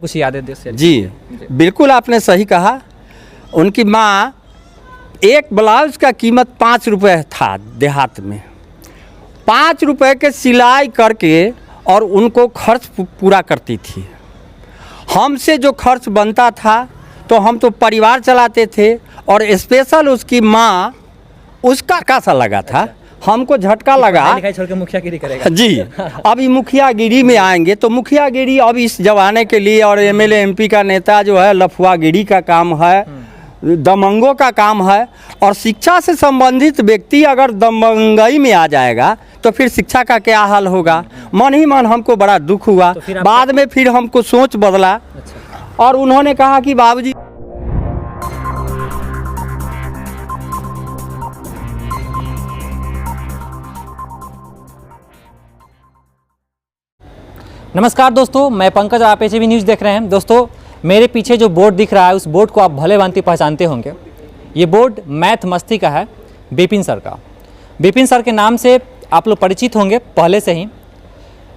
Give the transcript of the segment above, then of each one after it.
कुछ यादें दे से। जी बिल्कुल आपने सही कहा। उनकी माँ, एक ब्लाउज का कीमत 5 रुपये था देहात में, 5 रुपये के सिलाई करके और उनको खर्च पूरा करती थी। हमसे जो खर्च बनता था तो हम तो परिवार चलाते थे, और स्पेशल उसकी माँ, उसका कैसा लगा था, हमको झटका लगा। लिखाई छोड़ के मुखियागिरी करेगा जी। अब ये मुखियागिरी में आएंगे तो मुखियागिरी अब इस जमाने के लिए, और एमएलए एमपी का नेता जो है लफुआगिरी का काम है, दमंगों का काम है। और शिक्षा से संबंधित व्यक्ति अगर दमंगई में आ जाएगा तो फिर शिक्षा का क्या हाल होगा। मन ही मन हमको बड़ा दुख हुआ। तो बाद में फिर हमको सोच बदला। अच्छा। और उन्होंने कहा कि बाबूजी, नमस्कार दोस्तों, मैं पंकज, आप एचबी न्यूज़ देख रहे हैं। दोस्तों, मेरे पीछे जो बोर्ड दिख रहा है उस बोर्ड को आप भले भांति पहचानते होंगे। ये बोर्ड मैथ मस्ती का है, विपिन सर का। विपिन सर के नाम से आप लोग परिचित होंगे पहले से ही।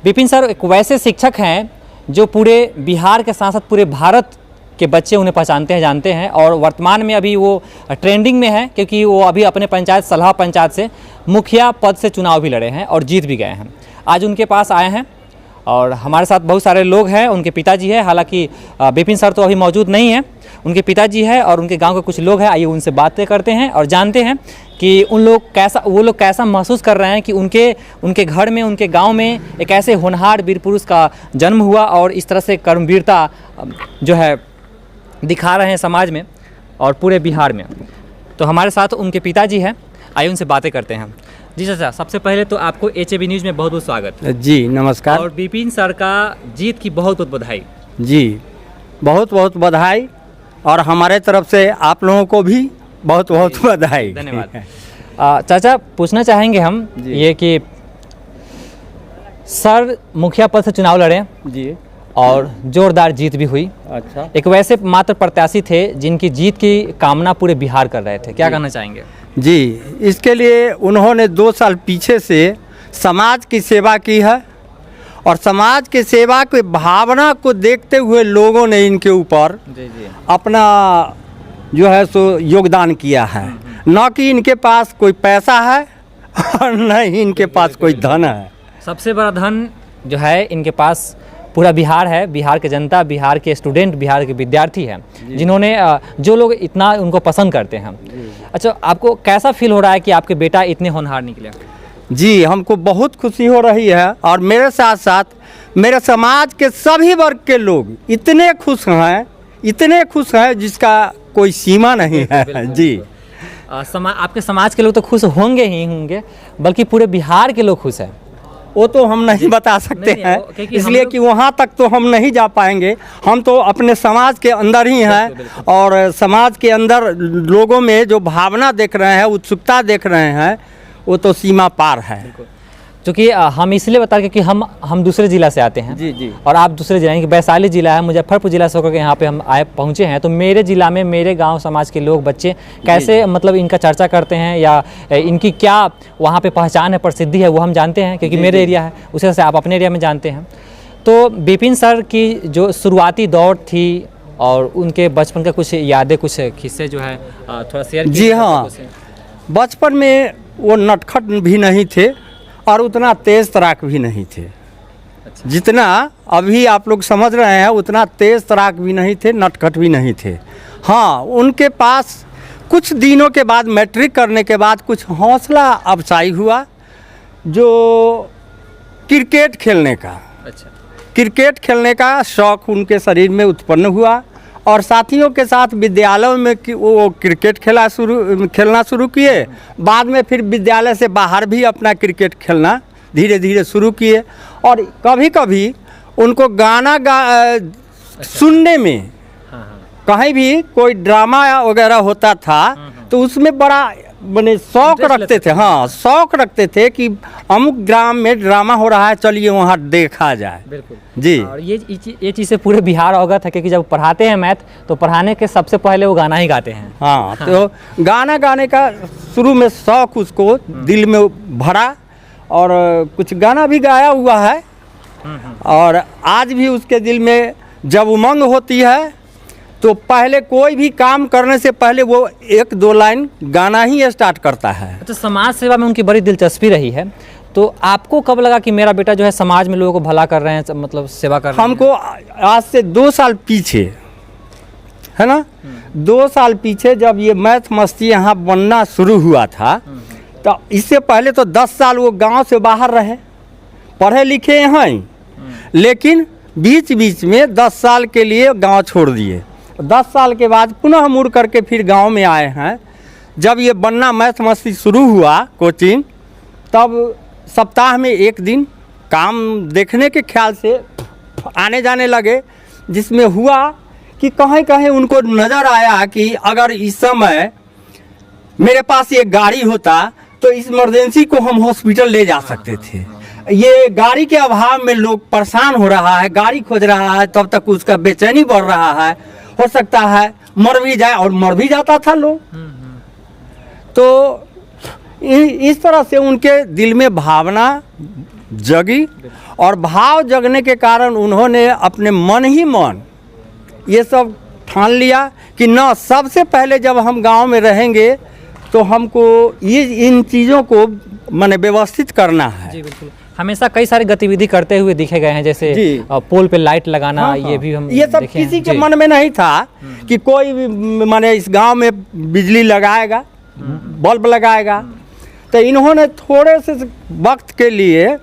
विपिन सर एक वैसे शिक्षक हैं जो पूरे बिहार के साथ साथ पूरे भारत के बच्चे उन्हें पहचानते हैं, जानते हैं। और वर्तमान में अभी वो ट्रेंडिंग में है, क्योंकि वो अभी अपने पंचायत सलाह पंचायत से मुखिया पद से चुनाव भी लड़े हैं और जीत भी गए हैं। आज उनके पास आए हैं और हमारे साथ बहुत सारे लोग हैं। उनके पिताजी है, हालांकि विपिन सर तो अभी मौजूद नहीं है, उनके पिताजी है और उनके गांव के कुछ लोग हैं। आइए उनसे बातें करते हैं और जानते हैं कि वो लोग कैसा महसूस कर रहे हैं कि उनके घर में, उनके गांव में एक ऐसे होनहार वीर पुरुष का जन्म हुआ और इस तरह से कर्मवीरता जो है दिखा रहे हैं समाज में और पूरे बिहार में। तो हमारे साथ उनके पिताजी हैं, आइए उनसे बातें करते हैं। जी चाचा, सबसे पहले तो आपको एचबी न्यूज़ में बहुत बहुत स्वागत। जी नमस्कार। और विपिन सर का जीत की बहुत बहुत बधाई। जी बहुत बहुत बधाई, और हमारे तरफ से आप लोगों को भी बहुत बहुत बधाई। धन्यवाद। चाचा, पूछना चाहेंगे हम ये कि सर मुखिया पद से चुनाव लड़े जी, और जोरदार जीत भी हुई। अच्छा। एक वैसे मात्र प्रत्याशी थे जिनकी जीत की कामना पूरे बिहार कर रहे थे, क्या कहना चाहेंगे? जी, इसके लिए उन्होंने 2 साल पीछे से समाज की सेवा की है, और समाज की सेवा की भावना को देखते हुए लोगों ने इनके ऊपर अपना जो है सो योगदान किया है। न कि इनके पास कोई पैसा है और न ही इनके पास कोई धन है। सबसे बड़ा धन जो है इनके पास पूरा बिहार है, बिहार की जनता, बिहार के स्टूडेंट, बिहार के विद्यार्थी हैं, जिन्होंने जो लोग इतना उनको पसंद करते हैं। अच्छा, आपको कैसा फील हो रहा है कि आपके बेटा इतने होनहार निकले? जी, हमको बहुत खुशी हो रही है, और मेरे साथ साथ मेरे समाज के सभी वर्ग के लोग इतने खुश हैं जिसका कोई सीमा नहीं है। जी, आपके समाज के लोग तो खुश होंगे ही होंगे, बल्कि पूरे बिहार के लोग खुश हैं। वो तो हम नहीं बता सकते हैं, इसलिए कि वहाँ तक तो हम नहीं जा पाएंगे। हम तो अपने समाज के अंदर ही हैं, और समाज के अंदर लोगों में जो भावना देख रहे हैं, उत्सुकता देख रहे हैं, वो तो सीमा पार है। क्योंकि हम इसलिए बता रहे कि हम दूसरे ज़िला से आते हैं। जी जी। और आप दूसरे ज़िला, कि वैशाली ज़िला है, मुजफ्फरपुर ज़िला से होकर के यहाँ पे हम पहुँचे हैं। तो मेरे ज़िला में मेरे गांव समाज के लोग, बच्चे कैसे मतलब इनका चर्चा करते हैं, या इनकी क्या वहाँ पे पहचान है, प्रसिद्धि है, वो हम जानते हैं, क्योंकि मेरे एरिया है, उसी तरह से आप अपने एरिया में जानते हैं। तो विपिन सर की जो शुरुआती दौर थी और उनके बचपन का कुछ यादें, कुछ किस्से जो है थोड़ा शेयर कीजिए। जी हाँ, बचपन में वो नटखट भी नहीं थे और उतना तेज़ तराक भी नहीं थे। अच्छा। जितना अभी आप लोग समझ रहे हैं उतना तेज़ तराक भी नहीं थे, नटखट भी नहीं थे। हाँ, उनके पास कुछ दिनों के बाद, मैट्रिक करने के बाद, कुछ हौसला अफजाई हुआ, जो क्रिकेट खेलने का। अच्छा। क्रिकेट खेलने का शौक़ उनके शरीर में उत्पन्न हुआ, और साथियों के साथ विद्यालय में वो क्रिकेट खेलना शुरू किए। बाद में फिर विद्यालय से बाहर भी अपना क्रिकेट खेलना धीरे धीरे शुरू किए। और कभी कभी उनको गाना सुनने में, कहीं भी कोई ड्रामा वगैरह होता था तो उसमें बड़ा मैंने शौक रखते थे। हाँ, शौक रखते थे कि अमुक ग्राम में ड्रामा हो रहा है, चलिए वहाँ देखा जाए। बिल्कुल जी। और ये चीज़ से पूरे बिहार अवगत है, क्योंकि जब पढ़ाते हैं मैथ तो पढ़ाने के सबसे पहले वो गाना ही गाते हैं। हाँ, तो गाना गाने का शुरू में शौक उसको दिल में भरा, और कुछ गाना भी गाया हुआ है, और आज भी उसके दिल में जब उमंग होती है तो पहले कोई भी काम करने से पहले वो 1-2 लाइन गाना ही स्टार्ट करता है। अच्छा, समाज सेवा में उनकी बड़ी दिलचस्पी रही है, तो आपको कब लगा कि मेरा बेटा जो है समाज में लोगों को भला कर रहे हैं, मतलब सेवा कर रहे हैं? हमको आज से 2 साल पीछे, है ना, 2 साल पीछे जब ये मैथ मस्ती यहाँ बनना शुरू हुआ था, तो इससे पहले तो 10 साल वो गांव से बाहर रहे, पढ़े लिखे यहाँ ही, लेकिन बीच बीच में 10 साल के लिए गांव छोड़ दिए। 10 साल के बाद पुनः मुड़ करके फिर गांव में आए हैं। जब ये बनना मैथ मस्ती शुरू हुआ कोचिंग, तब सप्ताह में 1 दिन काम देखने के ख्याल से आने जाने लगे, जिसमें हुआ कि कहीं कहीं उनको नज़र आया कि अगर इस समय मेरे पास ये गाड़ी होता तो इस इमरजेंसी को हम हॉस्पिटल ले जा सकते थे। ये गाड़ी के अभाव में लोग परेशान हो रहा है, गाड़ी खोज रहा है, तब तक उसका बेचैनी बढ़ रहा है, हो सकता है मर भी जाए, और मर भी जाता था लोग। तो इस तरह से उनके दिल में भावना जगी, और भाव जगने के कारण उन्होंने अपने मन ही मन ये सब ठान लिया कि न, सबसे पहले जब हम गांव में रहेंगे तो हमको ये इन चीज़ों को माने व्यवस्थित करना है। जी बिल्कुल, हमेशा कई सारी गतिविधि करते हुए दिखे गए हैं, जैसे पोल पे लाइट लगाना। हाँ, ये भी हम ये सब देखे हैं। किसी के मन में नहीं था कि कोई भी माने इस गांव में बिजली लगाएगा, बल्ब लगाएगा। तो इन्होंने थोड़े से वक्त के लिए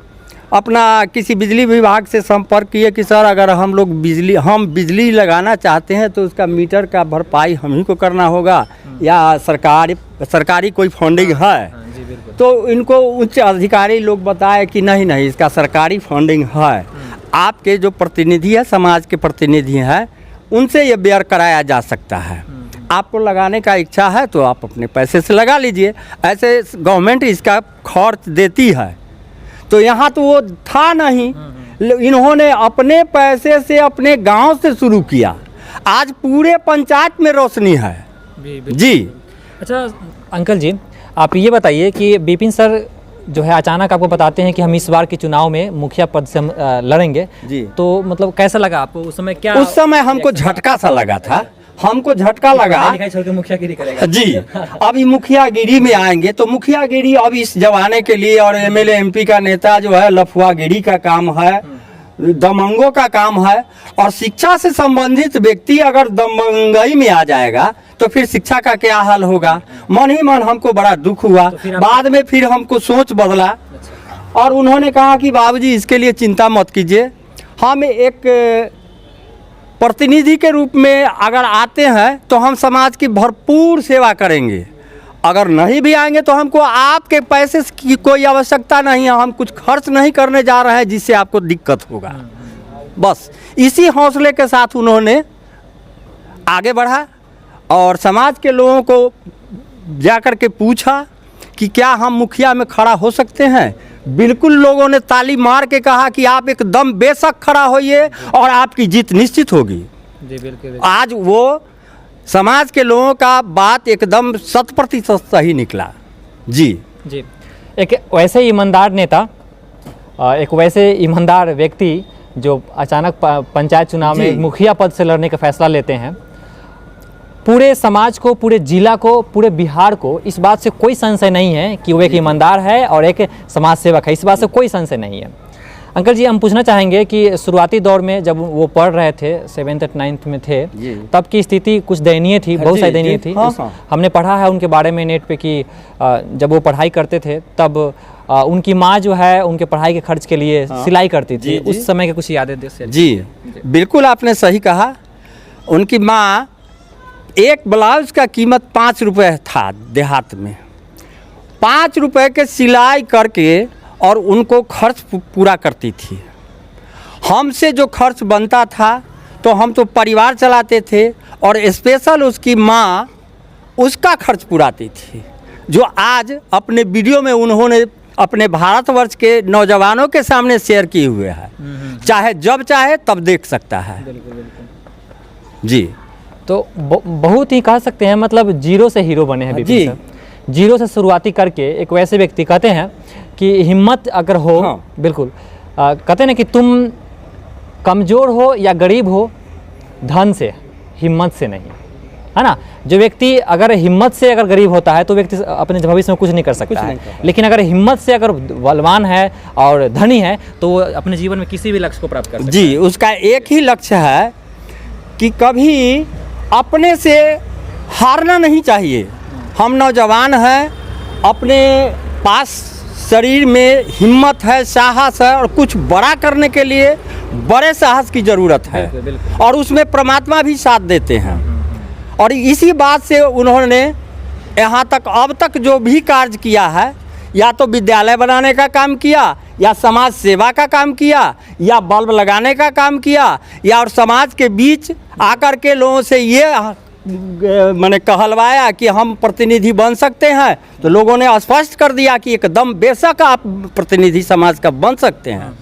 अपना किसी बिजली विभाग से संपर्क किए कि सर अगर हम बिजली लगाना चाहते हैं तो उसका मीटर का भरपाई हम ही को करना होगा, या सरकारी कोई फंडिंग है। तो इनको उच्च अधिकारी लोग बताए कि नहीं, इसका सरकारी फंडिंग है, आपके जो प्रतिनिधि है, समाज के प्रतिनिधि हैं, उनसे ये बेयर कराया जा सकता है। आपको लगाने का इच्छा है तो आप अपने पैसे से लगा लीजिए, ऐसे गवर्नमेंट इसका खर्च देती है। तो यहाँ तो वो था नहीं, इन्होंने अपने पैसे से अपने गांव से शुरू किया। आज पूरे पंचायत में रोशनी है। जी। अच्छा अंकल जी, आप ये बताइए कि बिपिन सर जो है अचानक आपको बताते हैं कि हम इस बार के चुनाव में मुखिया पद से हम लड़ेंगे जी, तो मतलब कैसा लगा आपको उस समय? क्या उस समय हमको झटका सा लगा था, हमको झटका लगा मुखियागिरी करेगा जी। अभी मुखियागिरी में आएंगे तो मुखियागिरी अब इस जमाने के लिए, और एमएलए एमपी का नेता जो है लफुआगिरी का काम है, दमंगों का काम है। और शिक्षा से संबंधित व्यक्ति अगर दमंगई में आ जाएगा तो फिर शिक्षा का क्या हाल होगा। मन ही मन हमको बड़ा दुख हुआ। बाद में फिर हमको सोच बदला और उन्होंने कहा कि बाबूजी इसके लिए चिंता मत कीजिए, हम एक प्रतिनिधि के रूप में अगर आते हैं तो हम समाज की भरपूर सेवा करेंगे, अगर नहीं भी आएंगे तो हमको आपके पैसे की कोई आवश्यकता नहीं है, हम कुछ खर्च नहीं करने जा रहे हैं जिससे आपको दिक्कत होगा। बस इसी हौसले के साथ उन्होंने आगे बढ़ा और समाज के लोगों को जाकर के पूछा कि क्या हम मुखिया में खड़ा हो सकते हैं। बिल्कुल, लोगों ने ताली मार के कहा कि आप एकदम बेशक खड़ा होइए और आपकी जीत निश्चित होगी। जी बिल्कुल। आज वो समाज के लोगों का बात एकदम 100% सही निकला। जी जी, एक वैसे ईमानदार नेता, एक वैसे ईमानदार व्यक्ति जो अचानक पंचायत चुनाव में एक मुखिया पद से लड़ने का फैसला लेते हैं, पूरे समाज को, पूरे जिला को, पूरे बिहार को इस बात से कोई संशय नहीं है कि वो एक ईमानदार है और एक समाज सेवक है, इस बात से कोई संशय नहीं है। अंकल जी, हम पूछना चाहेंगे कि शुरुआती दौर में जब वो पढ़ रहे थे, 7th 9th में थे, तब की स्थिति कुछ दयनीय थी, बहुत सारी दयनीय थी। हमने पढ़ा है उनके बारे में नेट पे कि जब वो पढ़ाई करते थे तब उनकी माँ जो है उनके पढ़ाई के खर्च के लिए सिलाई करती थी। उस समय के कुछ यादें दे। जी बिल्कुल, आपने सही कहा। उनकी माँ, एक ब्लाउज का कीमत 5 रुपये था देहात में, 5 रुपये के सिलाई करके और उनको खर्च पूरा करती थी। हमसे जो खर्च बनता था तो हम तो परिवार चलाते थे और स्पेशल उसकी माँ उसका खर्च पुराती थी, जो आज अपने वीडियो में उन्होंने अपने भारतवर्ष के नौजवानों के सामने शेयर किए हुए है। चाहे जब चाहे तब देख सकता है। जी, तो बहुत ही कह सकते हैं, मतलब जीरो से हीरो बने हैं बिपिन सर। जीरो से शुरुआती करके एक वैसे व्यक्ति, कहते हैं कि हिम्मत अगर हो, बिल्कुल कहते हैं ना कि तुम कमज़ोर हो या गरीब हो धन से, हिम्मत से नहीं, है ना। जो व्यक्ति अगर हिम्मत से अगर गरीब होता है तो व्यक्ति अपने भविष्य में कुछ नहीं कर सकता है, लेकिन अगर हिम्मत से अगर बलवान है और धनी है तो वो अपने जीवन में किसी भी लक्ष्य को प्राप्त कर सकता है। जी, उसका एक ही लक्ष्य है कि कभी अपने से हारना नहीं चाहिए। हम नौजवान हैं, अपने पास शरीर में हिम्मत है, साहस है, और कुछ बड़ा करने के लिए बड़े साहस की ज़रूरत है। बिल्कुल, बिल्कुल। और उसमें परमात्मा भी साथ देते हैं। और इसी बात से उन्होंने यहाँ तक अब तक जो भी कार्य किया है, या तो विद्यालय बनाने का काम किया, या समाज सेवा का काम किया, या बल्ब लगाने का काम किया, या और समाज के बीच आकर के लोगों से ये मैंने कहलवाया कि हम प्रतिनिधि बन सकते हैं, तो लोगों ने स्पष्ट कर दिया कि एकदम बेशक आप प्रतिनिधि समाज का बन सकते हैं।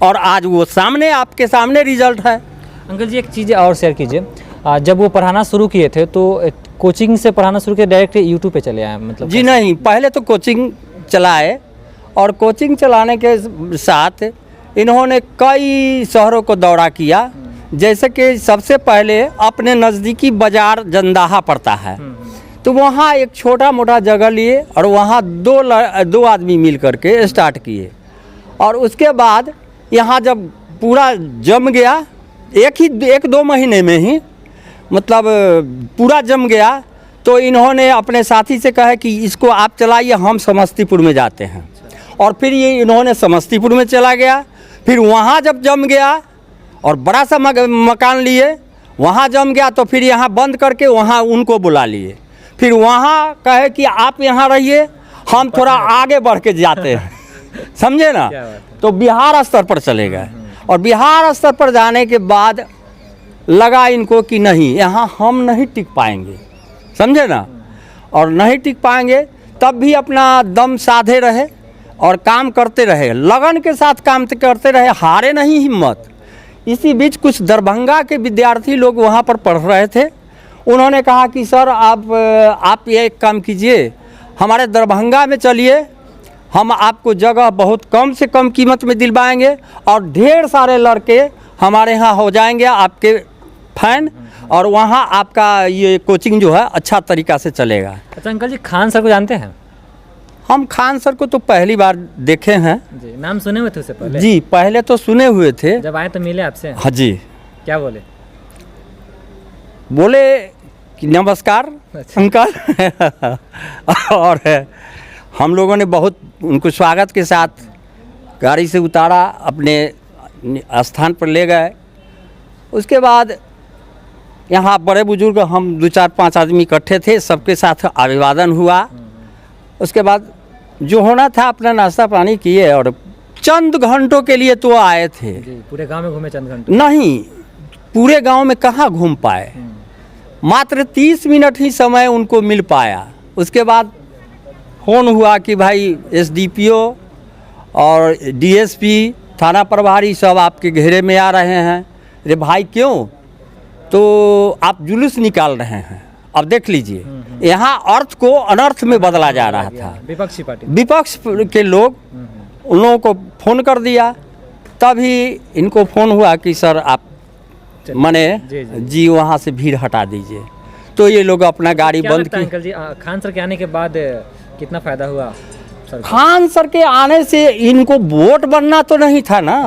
और आज वो सामने, आपके सामने रिजल्ट है। अंकल जी, एक चीज़ और शेयर कीजिए, जब वो पढ़ाना शुरू किए थे तो कोचिंग से पढ़ाना शुरू किया, डायरेक्ट यूट्यूब पे चले आए मतलब? जी नहीं, पहले तो कोचिंग चलाए, और कोचिंग चलाने के साथ इन्होंने कई शहरों को दौरा किया। जैसे कि सबसे पहले अपने नज़दीकी बाज़ार जंदाहा पड़ता है, तो वहाँ एक छोटा मोटा जगह लिए और वहाँ दो आदमी मिल करके स्टार्ट किए। और उसके बाद यहाँ जब पूरा जम गया, एक दो महीने में ही मतलब पूरा जम गया, तो इन्होंने अपने साथी से कहा कि इसको आप चलाइए, हम समस्तीपुर में जाते हैं। और फिर ये इन्होंने समस्तीपुर में चला गया। फिर वहाँ जब जम गया और बड़ा सा मकान लिए, वहाँ जम गया, तो फिर यहाँ बंद करके वहाँ उनको बुला लिए। फिर वहाँ कहे कि आप यहाँ रहिए, हम थोड़ा आगे बढ़ के जाते हैं। समझे ना। तो बिहार स्तर पर चले गए, और बिहार स्तर पर जाने के बाद लगा इनको कि नहीं, यहाँ हम नहीं टिक पाएंगे। समझे ना। और नहीं टिक पाएंगे, तब भी अपना दम साधे रहे और काम करते रहे, लगन के साथ काम करते रहे, हारे नहीं हिम्मत। इसी बीच कुछ दरभंगा के विद्यार्थी लोग वहाँ पर पढ़ रहे थे। उन्होंने कहा कि सर आप ये एक काम कीजिए, हमारे दरभंगा में चलिए, हम आपको जगह बहुत कम से कम कीमत में दिलवाएंगे, और ढेर सारे लड़के हमारे यहाँ हो जाएंगे आपके फैन, और वहाँ आपका ये कोचिंग जो है अच्छा तरीक़ा से चलेगा। अच्छा अंकल जी, खान सर को जानते हैं? हम खान सर को तो पहली बार देखे हैं जी। नाम सुने हुए थे उससे पहले? जी, पहले तो सुने हुए थे। जब आए तो मिले आपसे? हाँ जी। क्या बोले? बोले कि नमस्कार अंकल। और हम लोगों ने बहुत उनको स्वागत के साथ गाड़ी से उतारा, अपने स्थान पर ले गए। उसके बाद यहाँ बड़े बुजुर्ग हम 2-4-5 आदमी इकट्ठे थे, सबके साथ अभिवादन हुआ। उसके बाद जो होना था अपना नाश्ता पानी किए, और चंद घंटों के लिए तो आए थे। जी, पूरे गांव में घूमे चंद घंटे? नहीं, पूरे गांव में कहाँ घूम पाए, मात्र 30 मिनट ही समय उनको मिल पाया। उसके बाद फ़ोन हुआ कि भाई एसडीपीओ और डीएसपी, थाना प्रभारी सब आपके घेरे में आ रहे हैं। अरे भाई क्यों? तो आप जुलूस निकाल रहे हैं। अब देख लीजिए, यहाँ अर्थ को अनर्थ में बदला जा रहा था। विपक्षी पार्टी, विपक्ष के लोग उन लोगों को फ़ोन कर दिया, तभी इनको फ़ोन हुआ कि सर आप मने जी वहाँ से भीड़ हटा दीजिए। तो ये लोग अपना गाड़ी बंद की। अंकल जी, खान सर के आने के बाद कितना फ़ायदा हुआ सर? खान सर के आने से इनको वोट बनना तो नहीं था ना,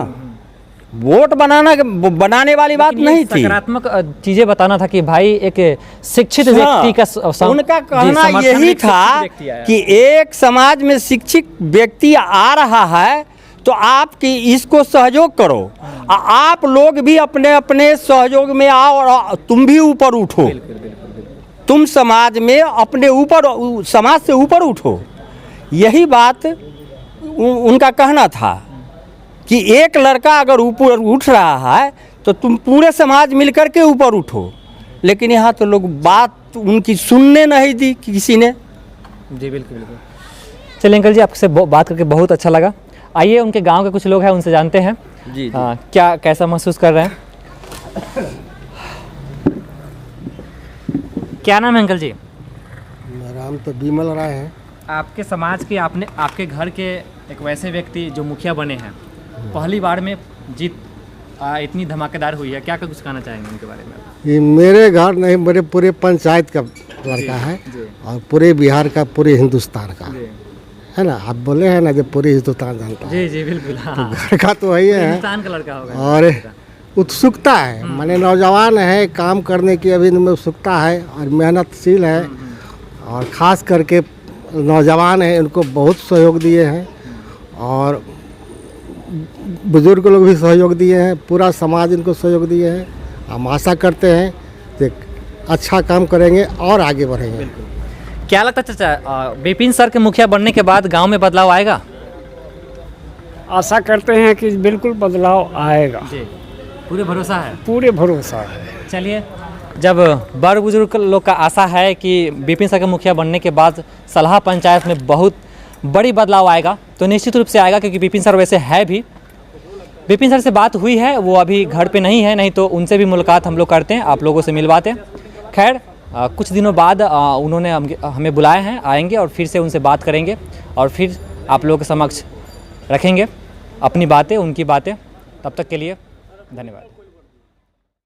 वोट बनाने वाली बात नहीं थी। सकारात्मक चीजें बताना था कि भाई एक शिक्षित व्यक्ति का उनका कहना यही था कि एक समाज में शिक्षित व्यक्ति आ रहा है, तो आपकी इसको सहयोग करो। आप लोग भी अपने अपने सहयोग में आओ, और तुम भी ऊपर उठो। तुम समाज में अपने ऊपर, समाज से ऊपर उठो। यही बात उनका कहना था कि एक लड़का अगर ऊपर उठ रहा है तो तुम पूरे समाज मिलकर के ऊपर उठो। लेकिन यहाँ तो लोग बात उनकी सुनने नहीं दी किसी ने। जी बिल्कुल बिल्कुल। चलिए अंकल जी, आपसे बात करके बहुत अच्छा लगा। आइए उनके गांव के कुछ लोग हैं, उनसे जानते हैं जी। क्या कैसा महसूस कर रहे हैं। क्या नाम है अंकल जी? मेरा नाम तो विमल राय है। आपके समाज के, आपके घर के एक वैसे व्यक्ति जो मुखिया बने हैं, पहली बार में जीत इतनी धमाकेदार हुई है, क्या कुछ कहना चाहेंगे उनके बारे में? ये मेरे घर नहीं, मेरे पूरे पंचायत का लड़का है और पूरे बिहार का, पूरे हिंदुस्तान का है ना। आप बोले हैं ना जब पूरे हिंदुस्तान जानता है, जी जी बिल्कुल, हाँ। घर का तो वही है। हिंदुस्तान का लड़का होगा। और उत्सुकता है, माने नौजवान है, काम करने की अभी इनमें उत्सुकता है और मेहनतशील है। और ख़ास करके नौजवान है, इनको बहुत सहयोग दिए हैं और बुजुर्ग लोग भी सहयोग दिए हैं, पूरा समाज इनको सहयोग दिए हैं। हम आशा करते हैं कि अच्छा काम करेंगे और आगे बढ़ेंगे। क्या लगता है चाचा, विपिन सर के मुखिया बनने के बाद गांव में बदलाव आएगा? आशा करते हैं कि बिल्कुल बदलाव आएगा, जी, पूरे भरोसा है? पूरे भरोसा है। चलिए, जब बड़ बुजुर्ग लोग का आशा है कि विपिन सर के मुखिया बनने के बाद सलाह पंचायत में बहुत बड़ी बदलाव आएगा, तो निश्चित रूप से आएगा, क्योंकि विपिन सर वैसे है भी। विपिन सर से बात हुई है, वो अभी घर पे नहीं है, नहीं तो उनसे भी मुलाकात हम लोग करते हैं, आप लोगों से मिलवाते हैं। खैर, कुछ दिनों बाद उन्होंने हमें बुलाए हैं, आएंगे और फिर से उनसे बात करेंगे और फिर आप लोगों के समक्ष रखेंगे अपनी बातें, उनकी बातें। तब तक के लिए धन्यवाद।